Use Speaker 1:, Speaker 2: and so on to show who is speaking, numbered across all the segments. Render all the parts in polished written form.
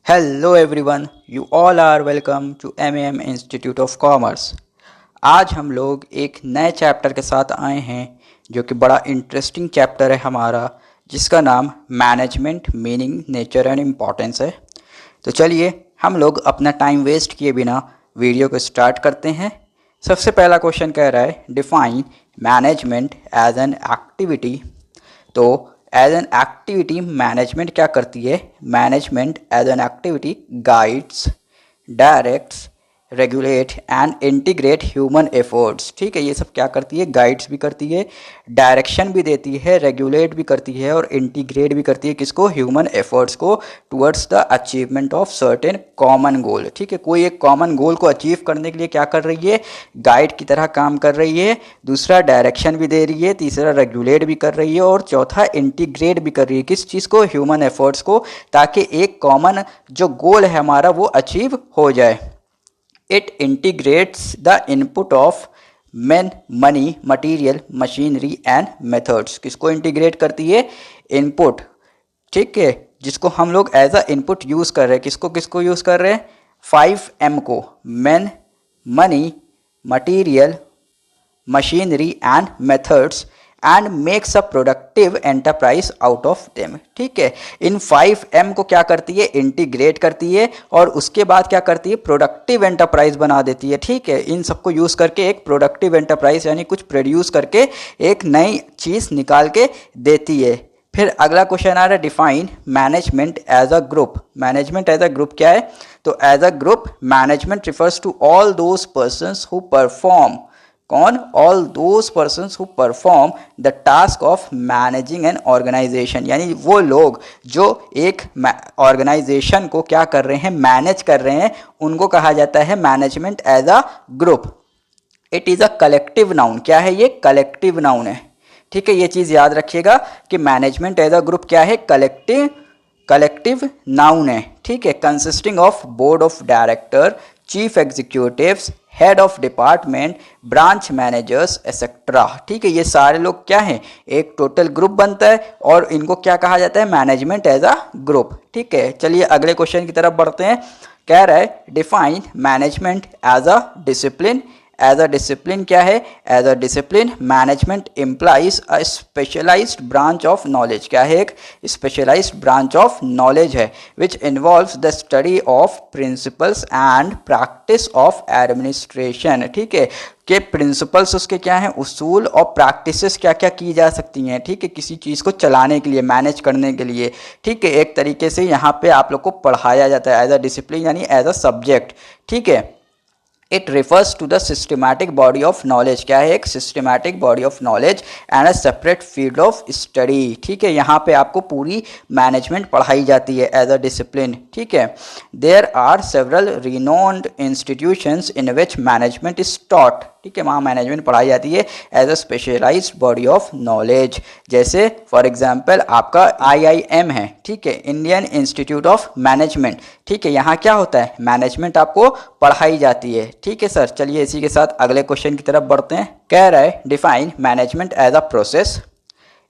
Speaker 1: Hello everyone, you all are welcome to MAM Institute of Commerce। आज हम लोग एक नए चैप्टर के साथ आए हैं जो कि बड़ा इंटरेस्टिंग चैप्टर है हमारा, जिसका नाम management meaning nature and importance है। तो चलिए हम लोग अपना टाइम वेस्ट किए बिना वीडियो को स्टार्ट करते हैं। सबसे पहला क्वेश्चन कह रहा है define management as an activity. तो एज एन एक्टिविटी मैनेजमेंट क्या करती है? Management as an activity guides, directs, regulate and integrate human efforts. ठीक है, ये सब क्या करती है? गाइड्स भी करती है, डायरेक्शन भी देती है, रेगुलेट भी करती है और इंटीग्रेट भी करती है। किसको? ह्यूमन एफर्ट्स को towards the achievement of certain common goal. ठीक है, कोई एक कॉमन गोल को अचीव करने के लिए क्या कर रही है? गाइड की तरह काम कर रही है। दूसरा डायरेक्शन भी दे रही है, तीसरा रेगुलेट भी कर रही है और चौथा इंटीग्रेट भी कर रही है। किस चीज़ को? ह्यूमन एफर्ट्स को, ताकि एक कॉमन जो गोल है हमारा वो अचीव हो जाए। It integrates the input of men, money, material, machinery and methods। किसको इंटीग्रेट करती है? इनपुट। ठीक है, जिसको हम लोग एज अ इनपुट यूज़ कर रहे हैं। किसको किसको यूज़ कर रहे हैं? 5M को, men, money, material, machinery and methods and makes a productive enterprise out of them. ठीक है, इन 5M को क्या करती है? इंटीग्रेट करती है और उसके बाद क्या करती है? प्रोडक्टिव एंटरप्राइज बना देती है। ठीक है, इन सबको यूज़ करके एक प्रोडक्टिव एंटरप्राइज यानी कुछ प्रोड्यूस करके एक नई चीज़ निकाल के देती है। फिर अगला क्वेश्चन आ रहा है define management as a group. Management as a group क्या है? तो as a group management refers to all those persons who perform. कौन? All those persons who perform the task of managing an organisation. यानी वो लोग जो एक organisation को क्या कर रहे हैं? मैनेज कर रहे हैं, उनको कहा जाता है management as a group. It is a collective noun. क्या है ये? कलेक्टिव नाउन है। ठीक है, ये चीज़ याद रखिएगा कि मैनेजमेंट एज अ ग्रुप क्या है? कलेक्टिव नाउन है। ठीक है, consisting of board of director, chief executives, head of department, branch managers etcetera. ठीक है, ये सारे लोग क्या हैं? एक टोटल ग्रुप बनता है और इनको क्या कहा जाता है? Management as a group. ठीक है, चलिए अगले क्वेश्चन की तरफ बढ़ते हैं। कह रहा है define management as a discipline. As a discipline क्या है? As a discipline management implies a specialised branch of knowledge. क्या है? एक स्पेशलाइज्ड ब्रांच ऑफ नॉलेज है which involves the study of principles and practice of administration. ठीक है, के principles उसके क्या हैं? उसूल और प्रैक्टिसेस क्या क्या की जा सकती हैं। ठीक है, किसी चीज़ को चलाने के लिए, मैनेज करने के लिए। ठीक है, एक तरीके से यहाँ पे आप लोग को पढ़ाया जाता है एज अ डिसिप्लिन यानी एज अ सब्जेक्ट। ठीक है, it refers to the systematic body of knowledge. क्या है? एक systematic body of knowledge and a separate field of study. ठीक है, यहाँ पे आपको पूरी मैनेजमेंट पढ़ाई जाती है एज अ डिसिप्लिन। ठीक है, there are several renowned institutions in which management is taught. ठीक है, वहाँ मैनेजमेंट पढ़ाई जाती है as a specialised body of knowledge. जैसे फॉर एग्जांपल आपका IIM है। ठीक है, इंडियन इंस्टीट्यूट ऑफ मैनेजमेंट। ठीक है, यहाँ क्या होता है? मैनेजमेंट आपको पढ़ाई जाती है। ठीक है सर, चलिए इसी के साथ अगले क्वेश्चन की तरफ बढ़ते हैं। कह रहा है define management as a process.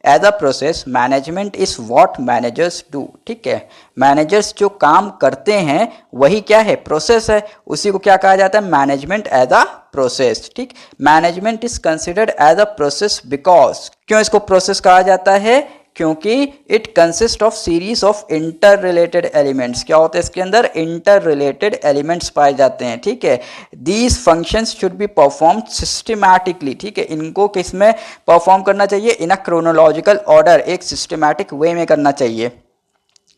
Speaker 1: As a process management is what managers do. ठीक है, मैनेजर्स जो काम करते हैं वही क्या है? प्रोसेस है। उसी को क्या कहा जाता है? Management as a process. ठीक, management is considered as a process because, क्यों इसको प्रोसेस कहा जाता है? क्योंकि it consist of series of inter related elements. क्या होता है इसके अंदर? इंटर रिलेटेड एलिमेंट्स पाए जाते हैं। ठीक है, these functions should be perform systematically. ठीक है, इनको किस में परफॉर्म करना चाहिए? इन अ क्रोनोलॉजिकल ऑर्डर, एक सिस्टमैटिक वे में करना चाहिए।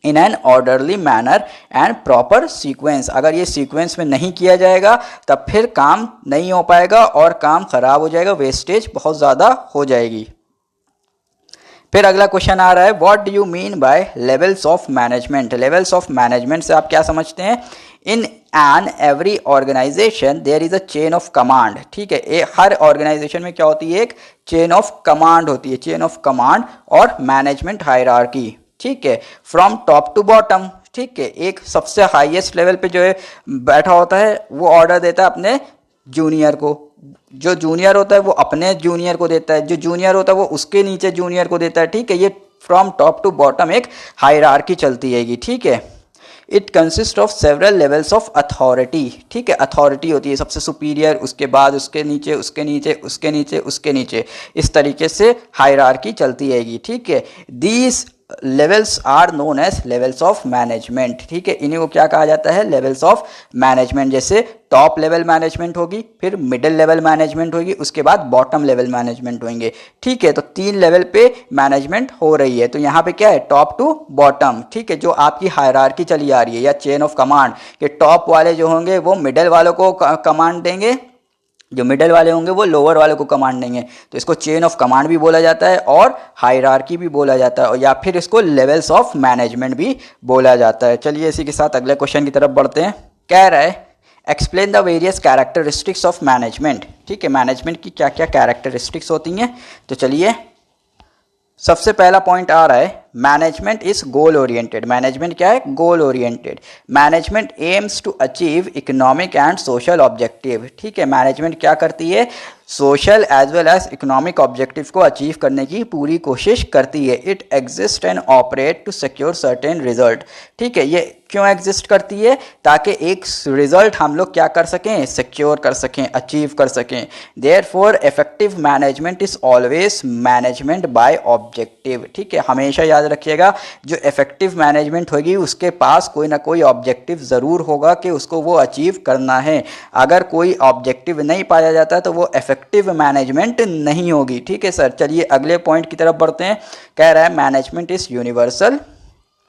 Speaker 1: In an orderly manner and proper sequence. अगर ये सीक्वेंस में नहीं किया जाएगा तब फिर काम नहीं हो पाएगा और काम खराब हो जाएगा, वेस्टेज बहुत ज़्यादा हो जाएगी। फिर अगला क्वेश्चन आ रहा है what do you mean by levels of management. Levels of management से आप क्या समझते हैं? In an every organisation there is a chain of command. ठीक है, हर ऑर्गेनाइजेशन में क्या होती है? एक चेन ऑफ कमांड होती है। चेन ऑफ कमांड और मैनेजमेंट हायरार्की। ठीक है, फ्रॉम टॉप टू बॉटम। ठीक है, एक सबसे हाईएस्ट लेवल पे जो है बैठा होता है वो ऑर्डर देता है अपने जूनियर को, जो जूनियर होता है वो अपने जूनियर को देता है, जो जूनियर होता है वो उसके नीचे जूनियर को देता है। ठीक है, ये फ्रॉम टॉप टू बॉटम एक हायरार्की चलती हैगी। ठीक है, it consist of several levels of authority, ठीक है, अथॉरिटी होती है सबसे सुपीरियर, उसके बाद उसके नीचे, उसके नीचे, उसके नीचे, उसके नीचे, इस तरीके से हायरार्की चलती रहेगी, ठीक है। These levels are known as levels of management, ठीक है, इन्हीं को क्या कहा जाता है, लेवल्स ऑफ मैनेजमेंट। जैसे टॉप लेवल मैनेजमेंट होगी, फिर मिडिल लेवल मैनेजमेंट होगी, उसके बाद बॉटम लेवल मैनेजमेंट होंगे, ठीक है। तो 3 लेवल पे मैनेजमेंट हो रही है। तो यहाँ पे क्या है, टॉप टू बॉटम, ठीक है, जो आपकी हायरार्की चली आ रही है या चेन ऑफ कमांड, के टॉप वाले जो होंगे वो मिडिल वालों को कमांड देंगे, जो मिडल वाले होंगे वो लोअर वाले को कमांड देंगे। तो इसको चेन ऑफ कमांड भी बोला जाता है और हायरार्की भी बोला जाता है, या फिर इसको लेवल्स ऑफ मैनेजमेंट भी बोला जाता है। चलिए इसी के साथ अगले क्वेश्चन की तरफ बढ़ते हैं। कह रहा है explain the various characteristics of management, ठीक है, मैनेजमेंट की क्या क्या कैरेक्टरिस्टिक्स होती हैं। तो चलिए सबसे पहला पॉइंट आ रहा है, management is goal oriented. Management क्या है, goal oriented. Management aims to achieve economic and social objective, ठीक है, मैनेजमेंट क्या करती है, social as well as economic objective को अचीव करने की पूरी कोशिश करती है। It exist and operate to secure certain result, ठीक है, ये क्यों एग्जिस्ट करती है, ताकि एक रिजल्ट हम लोग क्या कर सकें, सिक्योर कर सकें, अचीव कर सकें। Therefore effective management is always management by objective, ठीक है, हमेशा याद रखिएगा, जो इफेक्टिव मैनेजमेंट होगी उसके पास कोई ना कोई ऑब्जेक्टिव ज़रूर होगा कि उसको वो अचीव करना है। अगर कोई ऑब्जेक्टिव नहीं पाया जाता तो वो इफेक्टिव मैनेजमेंट नहीं होगी, ठीक है सर। चलिए अगले पॉइंट की तरफ बढ़ते हैं। कह रहा है management is universal,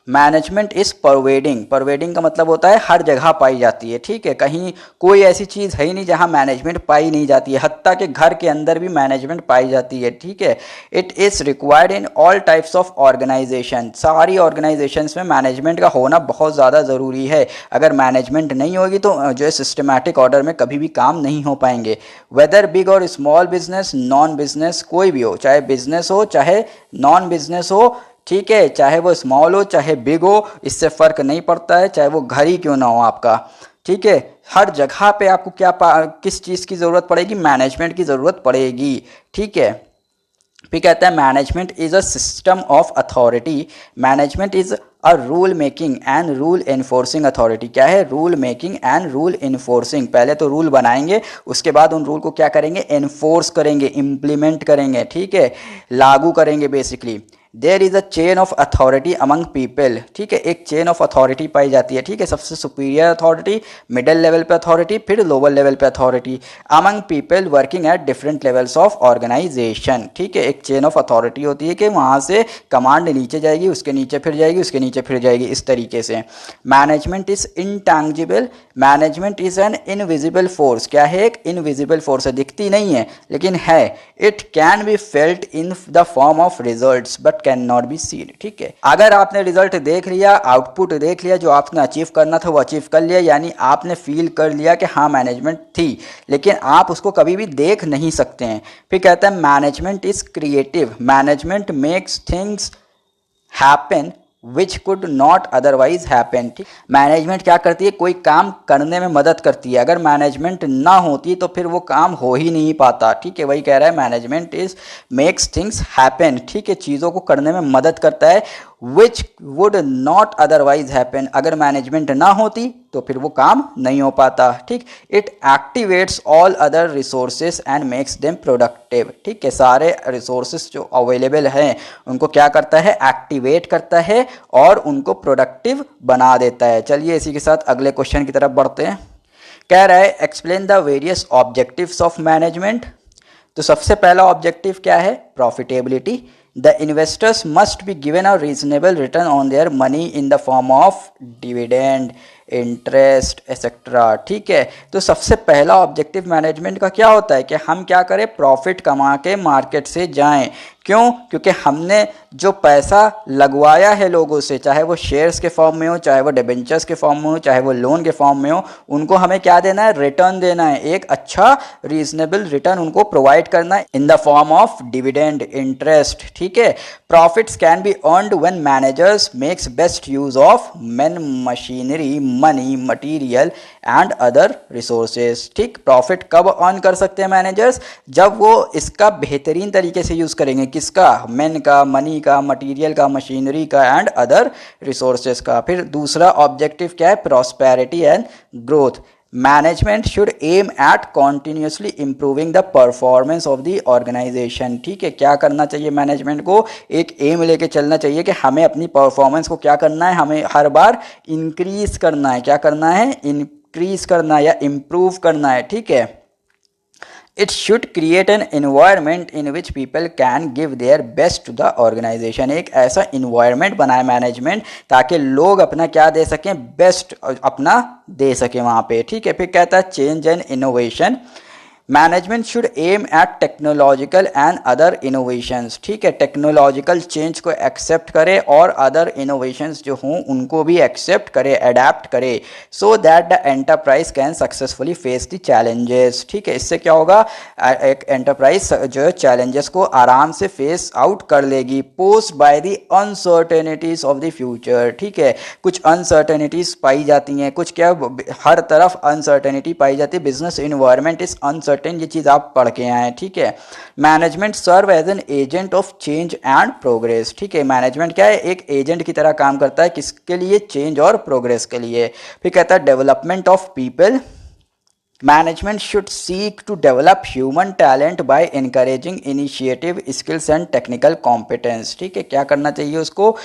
Speaker 1: management is pervading. Pervading का मतलब होता है हर जगह पाई जाती है, ठीक है, कहीं कोई ऐसी चीज़ है ही नहीं जहां मैनेजमेंट पाई नहीं जाती है, हत्ता के घर के अंदर भी मैनेजमेंट पाई जाती है, ठीक है। It is required in all types of organisation, सारी ऑर्गेनाइजेशंस में मैनेजमेंट का होना बहुत ज़्यादा ज़रूरी है। अगर मैनेजमेंट नहीं होगी तो जो है सिस्टमैटिक ऑर्डर में कभी भी काम नहीं हो पाएंगे। वेदर बिग और स्मॉल बिजनेस, नॉन बिजनेस, कोई भी हो, चाहे बिजनेस हो चाहे नॉन बिजनेस हो, ठीक है, चाहे वो स्मॉल हो चाहे बिग हो, इससे फ़र्क नहीं पड़ता है, चाहे वो घर ही क्यों ना हो आपका, ठीक है, हर जगह पे आपको क्या किस चीज़ की ज़रूरत पड़ेगी, मैनेजमेंट की ज़रूरत पड़ेगी, ठीक है। फिर कहता है management is a system of authority, management is a rule making and rule enforcing authority. क्या है, rule making and rule enforcing. पहले तो रूल बनाएंगे, उसके बाद उन रूल को क्या करेंगे, एनफोर्स करेंगे, इम्प्लीमेंट करेंगे, ठीक है, लागू करेंगे basically. There is a chain of authority among people, ठीक है, एक चेन ऑफ अथॉरिटी पाई जाती है, ठीक है, सबसे सुपीरियर अथॉरिटी, मिडिल लेवल पे अथॉरिटी, फिर लोअर लेवल पे authority, among people working at different levels of organisation, ठीक है, एक चेन ऑफ अथॉरिटी होती है कि वहाँ से कमांड नीचे जाएगी, उसके नीचे फिर जाएगी, उसके नीचे फिर जाएगी, इस तरीके से। Management is intangible, management is an invisible force. क्या है, एक इनविजिबल फोर्स है, दिखती नहीं है लेकिन है। It can be felt in the form of results but can not be seen, ठीक है, अगर आपने रिजल्ट देख लिया, आउटपुट देख लिया, जो आपने अचीव करना था वो अचीव कर लिया, यानी आपने फील कर लिया कि हाँ मैनेजमेंट थी, लेकिन आप उसको कभी भी देख नहीं सकते हैं। फिर कहता है management is creative, management makes things happen which could not otherwise happen, ठीक, मैनेजमेंट क्या करती है, कोई काम करने में मदद करती है, अगर मैनेजमेंट ना होती तो फिर वो काम हो ही नहीं पाता, ठीक है, वही कह रहा है management is makes things happen, ठीक है, चीज़ों को करने में मदद करता है, which would not otherwise happen, अगर मैनेजमेंट ना होती तो फिर वो काम नहीं हो पाता, ठीक। It activates all other resources and makes them productive, ठीक है, सारे रिसोर्सेज जो अवेलेबल हैं उनको क्या करता है, एक्टिवेट करता है और उनको प्रोडक्टिव बना देता है। चलिए इसी के साथ अगले क्वेश्चन की तरफ बढ़ते हैं। कह रहा है explain the various objectives of management. तो सबसे पहला ऑब्जेक्टिव क्या है, profitability. The investors must be given a reasonable return on their money in the form of dividend, interest etcetera, ठीक है। तो सबसे पहला ऑब्जेक्टिव मैनेजमेंट का क्या होता है कि हम क्या करें, प्रॉफिट कमा के मार्केट से जाएं। क्यों, क्योंकि हमने जो पैसा लगवाया है लोगों से, चाहे वो शेयर्स के फॉर्म में हो, चाहे वो डिबेंचर्स के फॉर्म में हो, चाहे वो लोन के फॉर्म में हो, उनको हमें क्या देना है, रिटर्न देना है, एक अच्छा रीजनेबल रिटर्न उनको प्रोवाइड करना है in the form of dividend, interest, ठीक है। Profits can be earned when managers makes best use of man, machinery, money, material and other resources, ठीक। प्रॉफिट कब अर्न कर सकते हैं मैनेजर्स, जब वो इसका बेहतरीन तरीके से यूज़ करेंगे। किसका, मैन का, मनी का, मटेरियल का, मशीनरी का एंड अदर रिसोर्सेज का। फिर दूसरा ऑब्जेक्टिव क्या है, prosperity and growth. Management should aim at continuously improving the performance of the organisation. ठीक है, क्या करना चाहिए मैनेजमेंट को, एक एम लेके चलना चाहिए कि हमें अपनी परफॉर्मेंस को क्या करना है, हमें हर बार इंक्रीज करना है। क्या करना है, इंक्रीज करना है या इम्प्रूव करना है। ठीक है, it should create an environment in which people can give their best to the organisation. एक ऐसा इन्वायरमेंट बनाए मैनेजमेंट ताकि लोग अपना क्या दे सकें, बेस्ट अपना दे सकें वहाँ पे। ठीक है, फिर कहता है change and innovation. Management should aim at technological and other innovations. ठीक है, टेक्नोलॉजिकल चेंज को एक्सेप्ट करे और अदर इनोवेशंस जो हों उनको भी एक्सेप्ट करे, अडेप्ट करे, so that the enterprise can successfully face the challenges. ठीक है, इससे क्या होगा, एक एंटरप्राइज जो है चैलेंजेस को आराम से फेस आउट कर लेगी। Post by the uncertainties of the future. ठीक है, कुछ अनसर्टेनिटीज पाई जाती हैं, कुछ क्या, हर तरफ अनसर्टेनिटी पाई जाती है। बिजनेस इन्वायरमेंट इज अनसर्टेन, ये चीज आप पढ़ के आए। ठीक है, management serve as an agent of change and progress. ठीक है, मैनेजमेंट क्या है, एक एजेंट की तरह काम करता है, किसके लिए, चेंज और प्रोग्रेस के लिए। फिर कहता है development of people. Management should seek to develop human talent by encouraging initiative, skills and technical competence. ठीक है, क्या करना चाहिए उसको,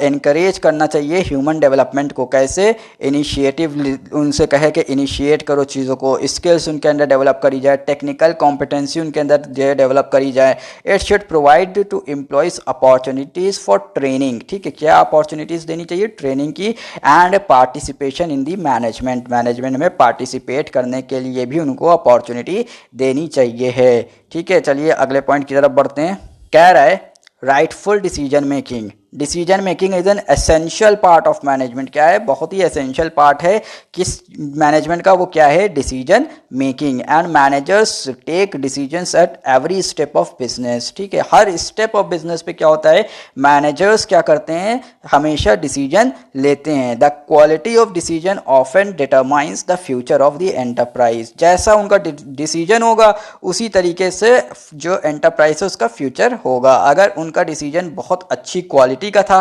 Speaker 1: इनकरेज करना चाहिए ह्यूमन डेवलपमेंट को। कैसे, इनिशिएटिव उनसे कहे कि इनिशिएट करो चीज़ों को, स्किल्स उनके अंदर डेवलप करी जाए, टेक्निकल कॉम्पिटेंसी उनके अंदर जो डेवलप करी जाए। It should provide to employees opportunities for training. ठीक है, क्या अपॉर्चुनिटीज़ देनी चाहिए, ट्रेनिंग की, and participation in the management. Management में पार्टिसिपेट करने के लिए भी उनको अपॉर्चुनिटी देनी चाहिए है। ठीक है, चलिए अगले पॉइंट की तरफ बढ़ते हैं। कह रहा है rightful decision making. Decision making is an essential part of management. क्या है, बहुत ही एसेंशियल पार्ट है किस मैनेजमेंट का, वो क्या है, decision making. And managers take decisions at every step of business. ठीक है, हर स्टेप ऑफ बिजनेस पे क्या होता है, मैनेजर्स क्या करते हैं, हमेशा डिसीजन लेते हैं। The quality of decision often determines the future of the enterprise. जैसा उनका डिसीजन होगा उसी तरीके से जो एंटरप्राइज है उसका फ्यूचर होगा। अगर उनका डिसीजन बहुत अच्छी क्वालिटी का था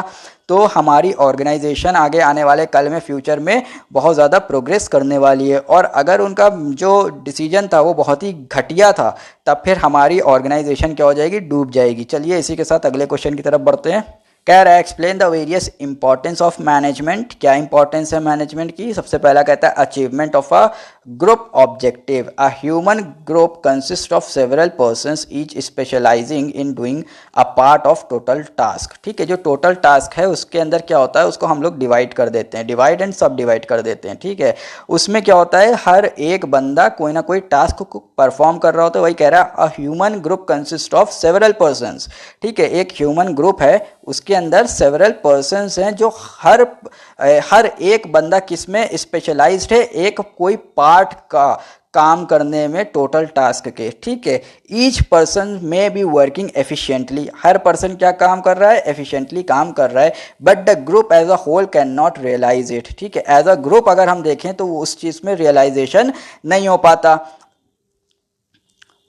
Speaker 1: तो हमारी ऑर्गेनाइजेशन आगे आने वाले कल में फ्यूचर में बहुत ज़्यादा प्रोग्रेस करने वाली है। और अगर उनका जो डिसीजन था वो बहुत ही घटिया था तब फिर हमारी ऑर्गेनाइजेशन क्या हो जाएगी, डूब जाएगी। चलिए इसी के साथ अगले क्वेश्चन की तरफ बढ़ते हैं। कह रहा है explain the various importance of management. क्या इंपॉर्टेंस है मैनेजमेंट की, सबसे पहला कहता है achievement of a group objective. A human group consist of several persons each specialising in doing a part of total task. ठीक है, जो टोटल टास्क है उसके अंदर क्या होता है, उसको हम लोग डिवाइड कर देते हैं, डिवाइड एंड सब डिवाइड कर देते हैं। ठीक है, उसमें क्या होता है, हर एक बंदा कोई ना कोई टास्क को परफॉर्म कर रहा होता है। वही कह रहा है a human group consist of several persons. ठीक है, एक ह्यूमन ग्रुप है, उसके अंदर सेवरल पर्सन्स हैं जो हर एक बंदा किस में स्पेशलाइज्ड है, एक कोई पार्ट का काम करने में टोटल टास्क के। ठीक है, ईच पर्सन में be working efficiently. Her person क्या काम कर रहा है, एफिशिएंटली काम कर रहा है। But the group as a whole can not realise it. ठीक है, एज अ ग्रुप अगर हम देखें तो उस चीज़ में रियलाइजेशन नहीं हो पाता।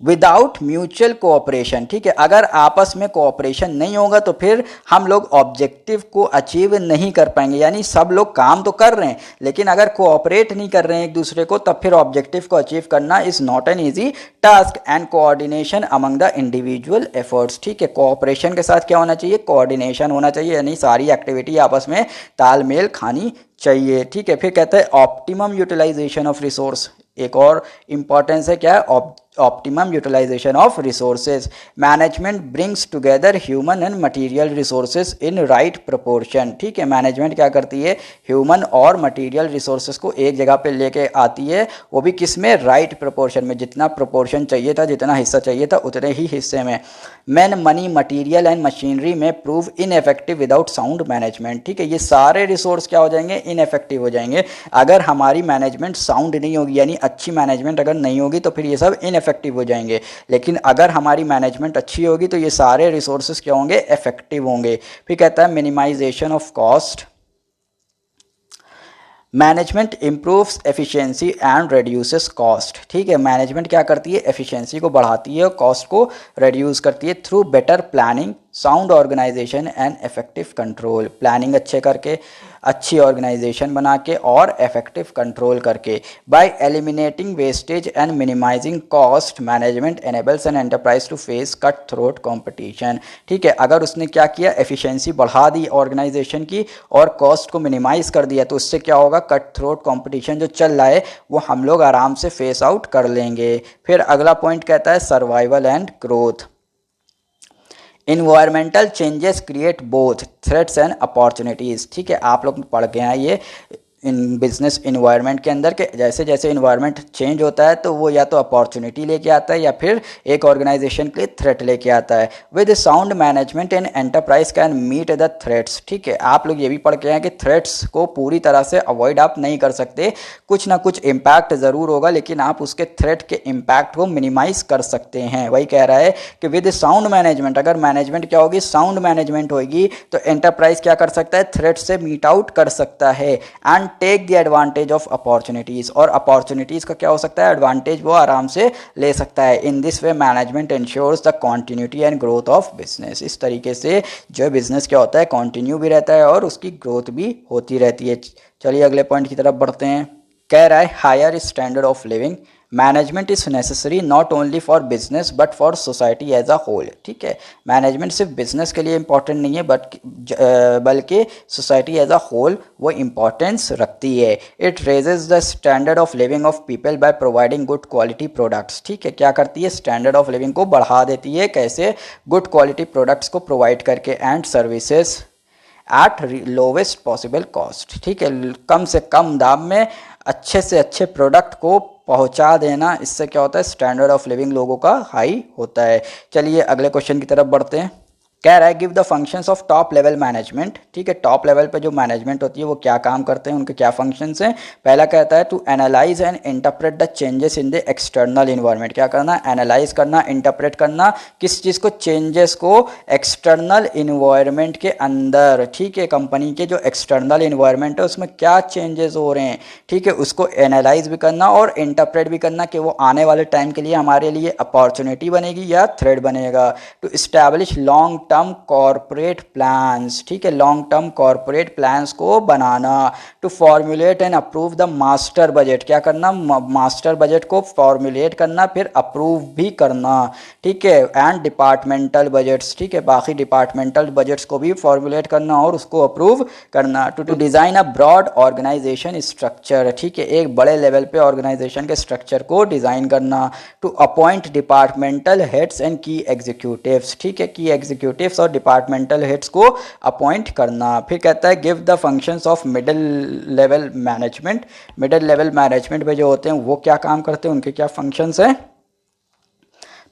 Speaker 1: Without mutual cooperation. ठीक है, अगर आपस में कोऑपरेशन नहीं होगा तो फिर हम लोग ऑब्जेक्टिव को अचीव नहीं कर पाएंगे। यानी सब लोग काम तो कर रहे हैं लेकिन अगर कोऑपरेट नहीं कर रहे हैं एक दूसरे को तब फिर ऑब्जेक्टिव को अचीव करना is not an easy task. And coordination among the individual efforts. ठीक है, कोऑपरेशन के साथ क्या होना चाहिए, कोऑर्डिनेशन होना चाहिए, यानी सारी एक्टिविटी आपस में तालमेल खानी चाहिए। ठीक है, फिर कहते हैं ऑप्टिमम यूटिलाइजेशन ऑफ रिसोर्स। एक और इंपॉर्टेंस है क्या, optimum utilisation of resources. Management brings together human and material resources in right proportion. ठीक है, मैनेजमेंट क्या करती है, ह्यूमन और मटेरियल रिसोर्सेज को एक जगह पे लेके आती है, वो भी किस में, राइट प्रोपोर्शन में। जितना प्रोपोर्शन चाहिए था, जितना हिस्सा चाहिए था उतने ही हिस्से में। Man money material and machinery में प्रूव इनएफेक्टिव विदाउट साउंड मैनेजमेंट। ठीक है, ये सारे रिसोर्स क्या हो जाएंगे, इनएफेक्टिव हो जाएंगे अगर हमारी मैनेजमेंट साउंड नहीं होगी। यानी अच्छी मैनेजमेंट अगर नहीं होगी तो फिर ये सब इनएफेक्टिव हो जाएंगे। लेकिन अगर हमारी मैनेजमेंट अच्छी होगी तो ये सारे रिसोर्सेज क्या होंगे, इफेक्टिव होंगे। फिर कहता है minimisation of cost. Management improves efficiency and reduces cost. ठीक है, मैनेजमेंट क्या करती है, एफिशिएंसी को बढ़ाती है और कॉस्ट को रिड्यूस करती है through better planning, sound organisation and effective control. Planning अच्छे करके, अच्छी ऑर्गेनाइजेशन बना के और इफेक्टिव कंट्रोल करके। By eliminating wastage and minimising cost, management enables an enterprise to face cut throat competition. ठीक है, अगर उसने क्या किया, एफिशिएंसी बढ़ा दी ऑर्गेनाइजेशन की और कॉस्ट को मिनिमाइज कर दिया, तो उससे क्या होगा, कट थ्रोट कॉम्पिटिशन जो चल रहा है वो हम लोग आराम से फेस आउट कर लेंगे। फिर अगला पॉइंट कहता है survival and growth. Environmental changes create both threats and opportunities. ठीक है, आप लोग पढ़ के हैं ये इन बिजनेस इन्वायरमेंट के अंदर के जैसे जैसे इन्वायरमेंट चेंज होता है तो वो या तो अपॉर्चुनिटी लेके आता है या फिर एक ऑर्गेनाइजेशन के लिए थ्रेट लेके आता है। With sound management and enterprise can meet the threats. ठीक है, आप लोग ये भी पढ़ के हैं कि थ्रेट्स को पूरी तरह से अवॉइड आप नहीं कर सकते, कुछ ना कुछ इम्पैक्ट ज़रूर होगा, लेकिन आप उसके थ्रेट के इम्पैक्ट को मिनिमाइज कर सकते हैं। वही कह रहा है कि विद साउंड मैनेजमेंट, अगर मैनेजमेंट क्या होगी, साउंड मैनेजमेंट होगी, तो एंटरप्राइज क्या कर सकता है, थ्रेट से मीट आउट कर सकता है and take the advantage of opportunities. और अपॉर्चुनिटीज का क्या हो सकता है, एडवांटेज वो आराम से ले सकता है। In this way management ensures the continuity and growth of business. इस तरीके से जो बिजनेस क्या होता है, कॉन्टिन्यू भी रहता है और उसकी ग्रोथ भी होती रहती है। चलिए अगले पॉइंट की तरफ बढ़ते हैं। कह रहा है higher standard of living, management is necessary not only for business but for society as a whole. ठीक है, मैनेजमेंट सिर्फ बिजनेस के लिए इंपॉर्टेंट नहीं है बल्कि सोसाइटी एज अ होल वो इम्पोर्टेंस रखती है। It raises the standard of living of people by providing good quality products. ठीक है, क्या करती है, स्टैंडर्ड ऑफ लिविंग को बढ़ा देती है, कैसे, गुड क्वालिटी प्रोडक्ट्स को प्रोवाइड करके and services at lowest possible cost. ठीक है, कम से कम दाम में अच्छे से अच्छे प्रोडक्ट को पहुंचा देना, इससे क्या होता है, स्टैंडर्ड ऑफ लिविंग लोगों का हाई होता है। चलिए अगले क्वेश्चन की तरफ बढ़ते हैं। कह रहा है give the functions of top level management. ठीक है, टॉप लेवल पे जो मैनेजमेंट होती है वो क्या काम करते हैं, उनके क्या फंक्शंस हैं। पहला कहता है to analyse and interpret the changes in the external environment. क्या करना, एनालाइज करना, इंटरप्रेट करना, किस चीज़ को, चेंजेस को एक्सटर्नल इन्वायरमेंट के अंदर। ठीक है, कंपनी के जो एक्सटर्नल इन्वायरमेंट है उसमें क्या चेंजेस हो रहे हैं, ठीक है, उसको एनालाइज भी करना और इंटरप्रेट भी करना कि वो आने वाले टाइम के लिए हमारे लिए अपॉर्चुनिटी बनेगी या थ्रेट बनेगा। To establish long term corporate plans. ठीक है, लॉन्ग टर्म कॉर्पोरेट प्लान्स को बनाना। To formulate and approve the master budget. क्या करना, मास्टर बजट को फॉर्मुलेट करना फिर अप्रूव भी करना। ठीक है, एंड डिपार्टमेंटल बजट्स। ठीक है, बाकी डिपार्टमेंटल बजट्स को भी फॉर्मुलेट करना और उसको अप्रूव करना। To design a broad organisation structure. ठीक है, एक बड़े लेवल पे ऑर्गेनाइजेशन के स्ट्रक्चर को डिज़ाइन करना। To appoint departmental heads and key executives. ठीक है, की एग्जीक्यूटिव्स और डिपार्टमेंटल हेड्स को अपॉइंट करना। फिर कहता है give the functions of middle level management. Middle level management में जो होते हैं वो क्या काम करते हैं, उनके क्या फंक्शंस हैं।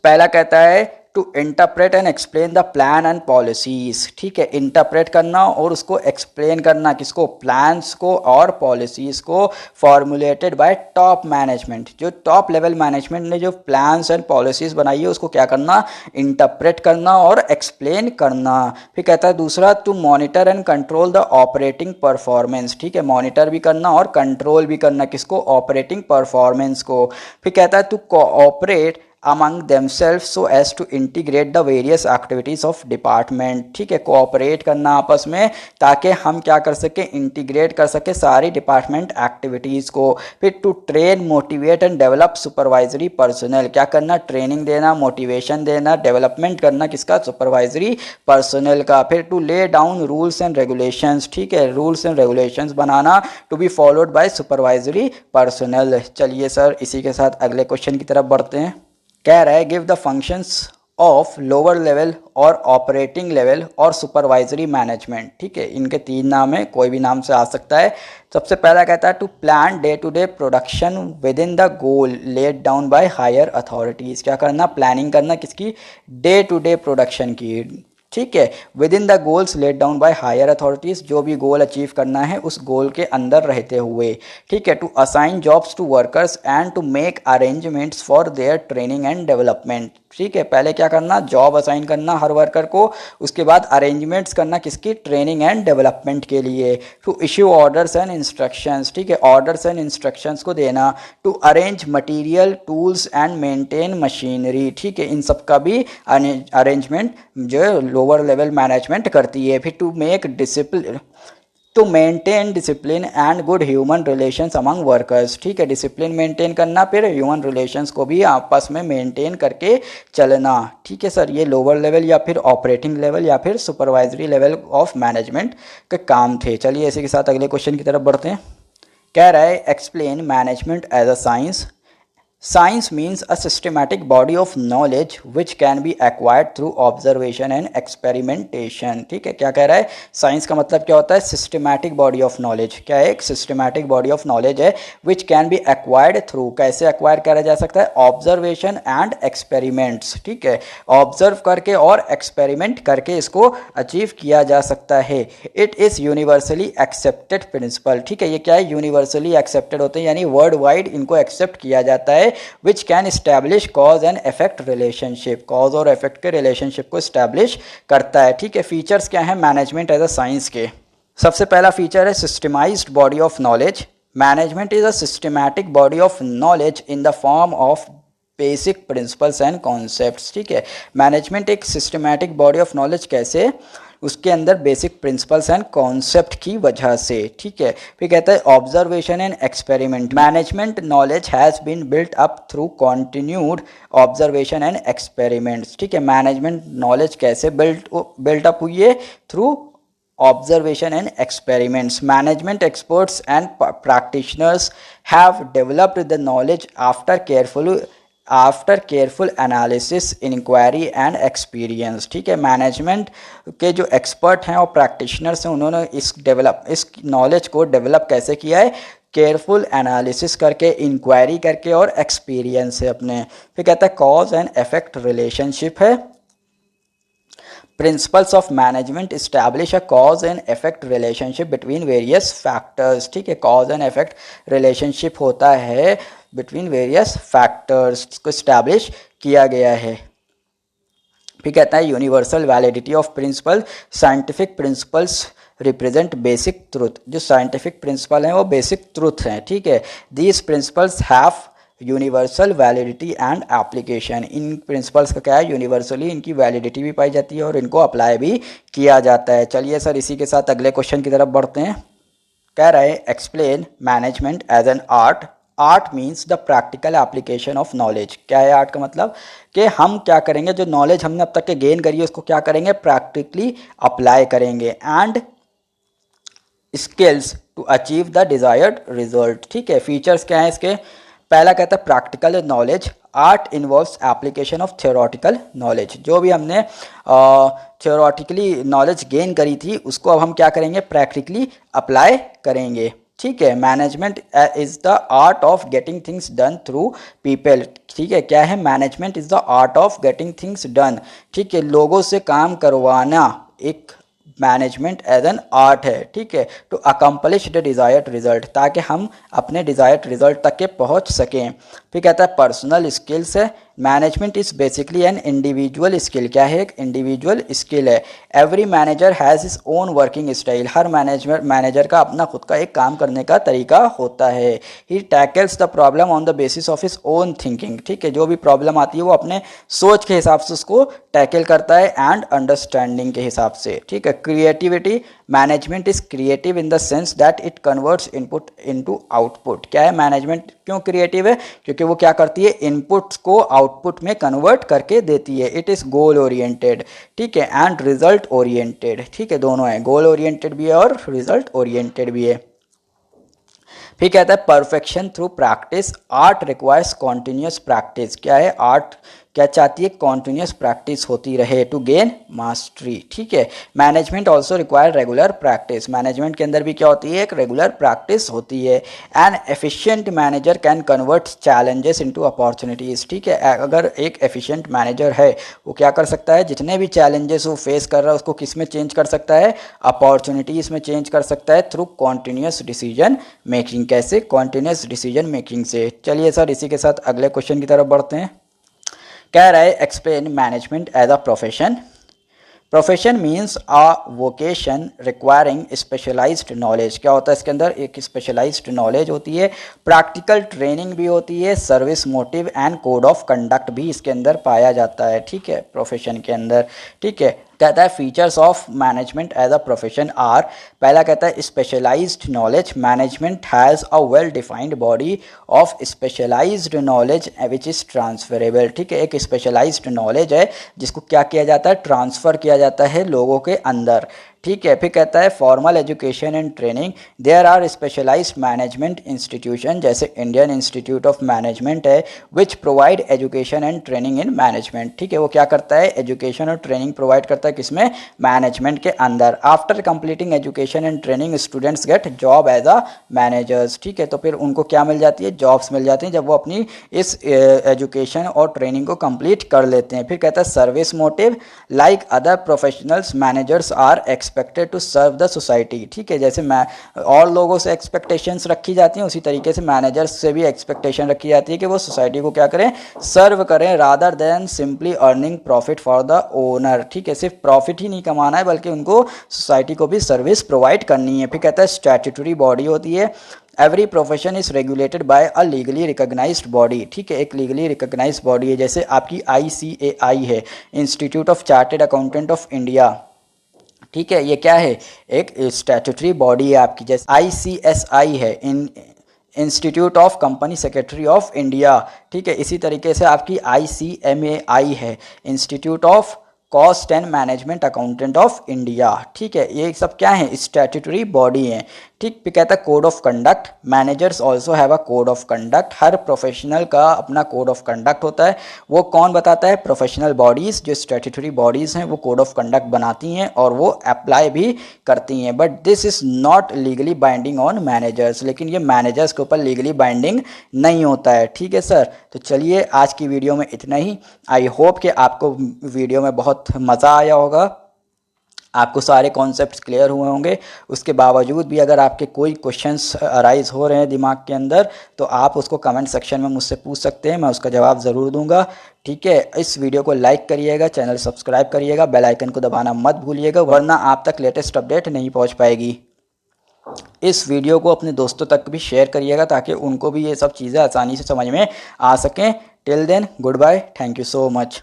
Speaker 1: पहला कहता है to interpret and explain the plan and policies. ठीक है, इंटरप्रेट करना और उसको एक्सप्लेन करना, किसको, प्लान्स को और पॉलिसीज़ को, फॉर्मुलेटेड बाय टॉप मैनेजमेंट। जो टॉप लेवल मैनेजमेंट ने जो प्लान्स एंड पॉलिसीज़ बनाई है उसको क्या करना, इंटरप्रेट करना और एक्सप्लेन करना। फिर कहता है दूसरा to monitor and control the operating performance. ठीक है, मॉनिटर भी करना और कंट्रोल भी करना, किसको, ऑपरेटिंग परफॉर्मेंस को। फिर कहता है to cooperate among themselves so as to integrate the various activities of department। ठीक है, कोऑपरेट करना आपस में ताकि हम क्या कर सकें, इंटीग्रेट कर सकें सारी डिपार्टमेंट एक्टिविटीज़ को। फिर to train, motivate and develop supervisory personnel. क्या करना, ट्रेनिंग देना, मोटिवेशन देना, डेवलपमेंट करना, किसका, सुपरवाइजरी पर्सनल का। फिर to lay down rules and regulations. ठीक है, रूल्स एंड रेगुलेशंस बनाना to be followed by supervisory personnel. चलिए सर इसी के साथ अगले क्वेश्चन की तरफ बढ़ते हैं। कह रहा है give the functions of lower level और ऑपरेटिंग लेवल और सुपरवाइजरी मैनेजमेंट। ठीक है, इनके तीन नाम है, कोई भी नाम से आ सकता है। सबसे पहला कहता है to plan day to day production with in the goal laid down by higher authorities. क्या करना, प्लानिंग करना, किसकी, डे टू डे प्रोडक्शन की। ठीक है, with in the goals laid down by higher authorities, जो भी गोल अचीव करना है उस गोल के अंदर रहते हुए, ठीक है, to assign jobs to workers and to make arrangements for their training and development. ठीक है, पहले क्या करना, जॉब असाइन करना हर वर्कर को, उसके बाद अरेंजमेंट्स करना किसकी, ट्रेनिंग एंड डेवलपमेंट के लिए। To issue orders and instructions, ठीक है, ऑर्डर्स एंड इंस्ट्रक्शंस को देना। To arrange material tools and maintain machinery, ठीक है, इन सब का भी अरेंजमेंट जो लोअर लेवल मैनेजमेंट करती है। फिर to make discipline, to maintain discipline and good human relations among workers, ठीक है, डिसिप्लिन मेंटेन करना, फिर ह्यूमन रिलेशंस को भी आपस में मेंटेन करके चलना। ठीक है सर, ये लोअर लेवल या फिर ऑपरेटिंग लेवल या फिर सुपरवाइजरी लेवल ऑफ मैनेजमेंट के काम थे। चलिए इसी के साथ अगले क्वेश्चन की तरफ बढ़ते हैं। कह रहा है explain management as a science. Science means a systematic body of knowledge which can be acquired through observation and experimentation। ठीक है, क्या कह रहा है, साइंस का मतलब क्या होता है, सिस्टमैटिक बॉडी ऑफ नॉलेज। क्या है, एक सिस्टमैटिक बॉडी ऑफ नॉलेज है which can be acquired through, कैसे एक्वायर करा जा सकता है, ऑब्जर्वेशन एंड एक्सपेरिमेंट्स। ठीक है, ऑब्जर्व करके और एक्सपेरिमेंट करके इसको अचीव किया जा सकता है। It is universally accepted principal. ठीक है, ये क्या है, यूनिवर्सली एक्सेप्टेड होते हैं, यानी वर्ल्ड वाइड इनको एक्सेप्ट किया जाता है। which can establish cause and effect relationship, cause और effect के relationship को establish करता है। ठीक है, फीचर्स क्या है मैनेजमेंट एज अ साइंस के। सबसे पहला फीचर है systemised body of knowledge. Management is a systematic body of knowledge in the form of basic principles and concepts. ठीक है, मैनेजमेंट एक सिस्टमैटिक बॉडी ऑफ नॉलेज कैसे, उसके अंदर बेसिक प्रिंसिपल्स एंड कॉन्सेप्ट की वजह से। ठीक है, फिर कहता है observation and experiment. Management knowledge has been built up through continued observation and experiments. ठीक है, मैनेजमेंट नॉलेज कैसे बिल्ट अप हुई है, through observation and experiments. Management experts and practitioners have developed the knowledge after careful analysis, inquiry and experience। ठीक है, management के जो expert हैं और प्रैक्टिशनर्स हैं उन्होंने इस नॉलेज को डेवलप कैसे किया है, केयरफुल एनालिसिस करके, इंक्वायरी करके और एक्सपीरियंस से अपने। फिर कहता है कॉज एंड इफेक्ट रिलेशनशिप है। Principles of management establish a cause and effect relationship between various factors। ठीक है, cause and effect relationship होता है between various factors को establish किया गया है। फिर कहता है universal validity of principle. Scientific principles represent basic truth. जो साइंटिफिक प्रिंसिपल हैं वो बेसिक ट्रूथ हैं। ठीक है, these principles have universal validity and application. इन प्रिंसिपल्स का क्या है, यूनिवर्सली इनकी वैलिडिटी भी पाई जाती है और इनको अप्लाई भी किया जाता है। चलिए सर इसी के साथ अगले क्वेश्चन की तरफ बढ़ते हैं। कह रहा है explain management as an art. Art means the practical application of knowledge. क्या है आर्ट का मतलब, कि हम क्या करेंगे, जो नॉलेज हमने अब तक के गेन करी है उसको क्या करेंगे, प्रैक्टिकली अप्लाई करेंगे। And skills to achieve the desired result. ठीक है, फीचर्स क्या है इसके, पहला कहता है practical knowledge. Art involves application of theoretical knowledge. जो भी हमने थियोरटिकली नॉलेज गेन करी थी उसको अब हम क्या करेंगे, प्रैक्टिकली अप्लाई करेंगे। ठीक है, management is the art of getting things done through people. ठीक है, क्या है, management is the art of getting things done. ठीक है, लोगों से काम करवाना एक मैनेजमेंट एज एन आर्ट है। ठीक है, to accomplish the desired result, ताकि हम अपने डिज़ायर्ड रिजल्ट तक के पहुंच सकें। फिर कहता है पर्सनल स्किल्स है। Management is basically an individual skill. क्या है, एक इंडिविजुअल स्किल है। Every manager has his own working style. Her manager का अपना खुद का एक काम करने का तरीका होता है। He tackles the problem on the basis of his own thinking. ठीक है, जो भी प्रॉब्लम आती है वो अपने सोच के हिसाब से उसको टैकल करता है एंड अंडरस्टैंडिंग के हिसाब से। ठीक है, creativity. Management is creative in the sense that it converts input into output. क्या है, मैनेजमेंट क्यों क्रिएटिव है, क्योंकि वो क्या करती है, इनपुट्स को आउटपुट में कन्वर्ट करके देती है। It is goal oriented. ठीक है, एंड रिजल्ट ओरिएंटेड। ठीक है, दोनों है, गोल ओरिएंटेड भी है और रिजल्ट ओरिएंटेड भी है। फिर कहता है perfection through practice. Art requires continuous practice. क्या है, आर्ट क्या चाहती है, कॉन्टिन्यूस प्रैक्टिस होती रहे टू गेन मास्टरी। ठीक है, management also require regular practice, management के अंदर भी क्या होती है, एक रेगुलर प्रैक्टिस होती है। N efficient manager can convert challenges into opportunities. ठीक है, अगर एक एफिशिएंट मैनेजर है वो क्या कर सकता है, जितने भी चैलेंजेस वो फेस कर रहा है उसको किस में चेंज कर सकता है, अपॉर्चुनिटीज़ में चेंज कर सकता है थ्रू कॉन्टिन्यूस डिसीजन मेकिंग। कैसे, कॉन्टिन्यूस डिसीजन मेकिंग से। चलिए सर इसी के साथ अगले क्वेश्चन की तरफ बढ़ते हैं। कह रहा है explain management as a profession. Profession means a vocation requiring specialised knowledge. क्या होता है इसके अंदर, एक स्पेशलाइज्ड नॉलेज होती है, प्रैक्टिकल ट्रेनिंग भी होती है, service motive and code of conduct भी इसके अंदर पाया जाता है। ठीक है, प्रोफेशन के अंदर। ठीक है, कहता है features of management as a profession are, पहला कहता है specialised knowledge, management has a well defined body of specialised knowledge which is transferable. ठीक है, एक स्पेशलाइज्ड नॉलेज है जिसको क्या किया जाता है, ट्रांसफ़र किया जाता है लोगों के अंदर। ठीक है, फिर कहता है formal education and training, there are specialised management institution, जैसे इंडियन इंस्टीट्यूट ऑफ मैनेजमेंट है, which provide education and training in management. ठीक है, वो क्या करता है, एजुकेशन और ट्रेनिंग प्रोवाइड करता है किसमें, मैनेजमेंट के अंदर। After completing education and training students get job as a managers. ठीक है, तो फिर उनको क्या मिल जाती है, जॉब्स मिल जाती हैं जब वो अपनी इस एजुकेशन और ट्रेनिंग को कंप्लीट कर लेते हैं। फिर कहता है service motive, like other professionals managers are expected to serve the society. ठीक है, जैसे मैं और लोगों से एक्सपेक्टेशंस रखी जाती हैं उसी तरीके से मैनेजर्स से भी एक्सपेक्टेशन रखी जाती है कि वो सोसाइटी को क्या करें, सर्व करें, rather than simply earning profit for the owner. ठीक है, सिर्फ प्रॉफिट ही नहीं कमाना है बल्कि उनको सोसाइटी को भी सर्विस प्रोवाइड करनी है। फिर कहता है स्टैट्यूटरी बॉडी होती है, every profession is regulated by a legally recognised body. ठीक है, एक लीगली रिकॉग्नाइज्ड बॉडी है, जैसे आपकी ICAI है, institute of chartered accountant of India. ठीक है, ये क्या है, एक स्टैट्यूटरी बॉडी है आपकी, जैसे ICSI है, institute of company secretary of India. ठीक है, इसी तरीके से आपकी ICMAI है, institute of cost and management accountant of India. ठीक है, ये सब क्या है, स्टैट्यूटरी बॉडी है। ठीक, फिर कहता है code of conduct, managers also have a code of conduct, her professional का अपना कोड ऑफ कंडक्ट होता है। वो कौन बताता है, प्रोफेशनल बॉडीज़, जो स्टैट्यूटरी बॉडीज़ हैं वो कोड ऑफ कंडक्ट बनाती हैं और वो अप्लाई भी करती हैं, but this is not legally binding on managers, लेकिन ये मैनेजर्स के ऊपर लीगली बाइंडिंग नहीं होता है। ठीक है सर, तो चलिए आज की वीडियो में इतना ही। आई होप कि आपको वीडियो में बहुत मज़ा आया होगा, आपको सारे कॉन्सेप्ट्स क्लियर हुए होंगे। उसके बावजूद भी अगर आपके कोई क्वेश्चंस अराइज हो रहे हैं दिमाग के अंदर तो आप उसको कमेंट सेक्शन में मुझसे पूछ सकते हैं, मैं उसका जवाब ज़रूर दूंगा। ठीक है, इस वीडियो को लाइक करिएगा, चैनल सब्सक्राइब करिएगा, बेल आइकन को दबाना मत भूलिएगा वरना आप तक लेटेस्ट अपडेट नहीं पहुँच पाएगी। इस वीडियो को अपने दोस्तों तक भी शेयर करिएगा ताकि उनको भी ये सब चीज़ें आसानी से समझ में आ सकें। Till then good bye, thank you so much.